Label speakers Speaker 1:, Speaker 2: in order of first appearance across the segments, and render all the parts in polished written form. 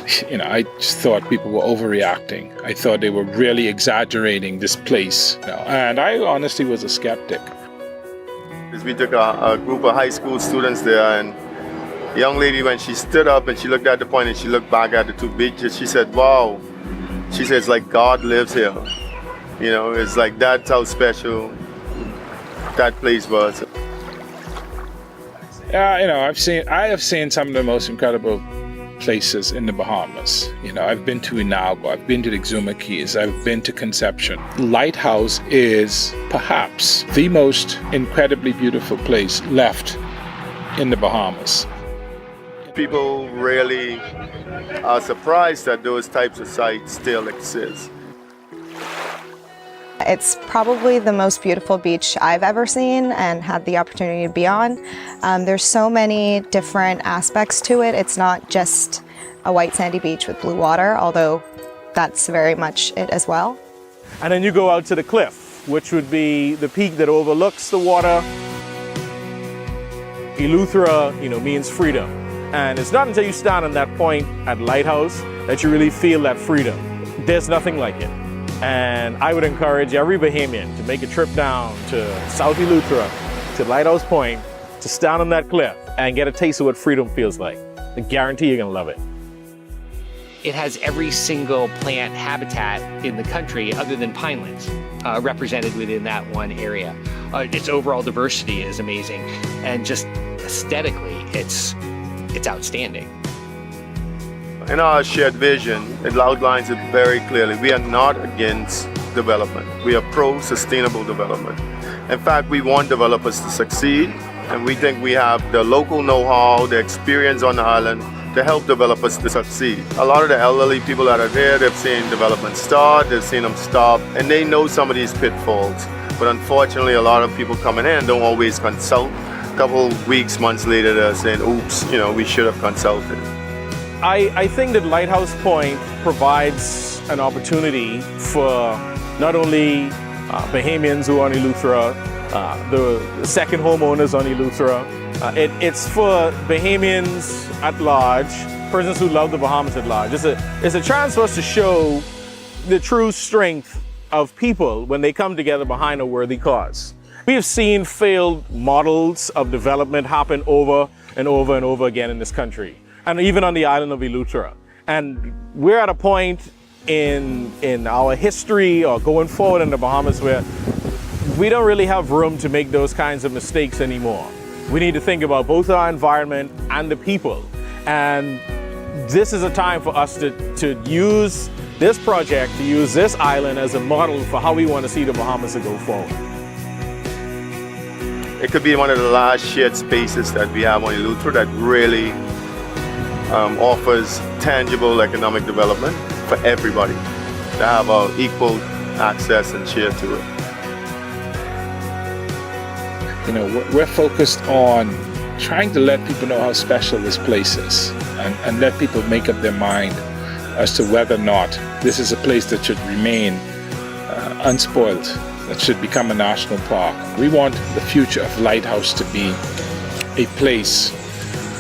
Speaker 1: I just thought people were overreacting. I thought they were really exaggerating this place. And I honestly was a skeptic.
Speaker 2: We took a group of high school students there, and a young lady, when she stood up and she looked at the point and she looked back at the two beaches, she said, wow. She said, it's like God lives here. It's like that's how special that place was.
Speaker 1: I have seen some of the most incredible places in the Bahamas. I've been to Inagua, I've been to the Exuma Keys, I've been to Conception. Lighthouse is perhaps the most incredibly beautiful place left in the Bahamas.
Speaker 2: People really are surprised that those types of sites still exist.
Speaker 3: It's probably the most beautiful beach I've ever seen and had the opportunity to be on. There's so many different aspects to it. It's not just a white sandy beach with blue water, although that's very much it as well.
Speaker 4: And then you go out to the cliff, which would be the peak that overlooks the water. Eleuthera, means freedom. And it's not until you stand on that point at Lighthouse that you really feel that freedom. There's nothing like it. And I would encourage every Bahamian to make a trip down to South Eleuthera, to Lighthouse Point, to stand on that cliff and get a taste of what freedom feels like. I guarantee you're gonna love it.
Speaker 5: It has every single plant habitat in the country other than pinelands represented within that one area. Its overall diversity is amazing, and just aesthetically, it's outstanding.
Speaker 2: In our shared vision, it outlines it very clearly. We are not against development. We are pro-sustainable development. In fact, we want developers to succeed, and we think we have the local know-how, the experience on the island to help developers to succeed. A lot of the elderly people that are there, they've seen development start, they've seen them stop, and they know some of these pitfalls. But unfortunately, a lot of people coming in don't always consult. A couple weeks, months later, they're saying, oops, we should have consulted.
Speaker 4: I think that Lighthouse Point provides an opportunity for not only Bahamians who are on Eleuthera, the second homeowners on Eleuthera. It's for Bahamians at large, persons who love the Bahamas at large. It's a chance for us to show the true strength of people when they come together behind a worthy cause. We have seen failed models of development happen over and over and over again in this country, and even on the island of Eleuthera. And we're at a point in our history or going forward in the Bahamas where we don't really have room to make those kinds of mistakes anymore. We need to think about both our environment and the people. And this is a time for us to use this project, to use this island as a model for how we want to see the Bahamas to go forward.
Speaker 2: It could be one of the last shared spaces that we have on Eleuthera that really offers tangible economic development for everybody to have equal access and share to it.
Speaker 1: We're focused on trying to let people know how special this place is and let people make up their mind as to whether or not this is a place that should remain unspoiled, that should become a national park. We want the future of Lighthouse to be a place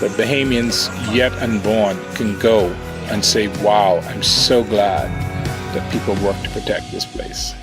Speaker 1: that Bahamians yet unborn can go and say, wow, I'm so glad that people work to protect this place.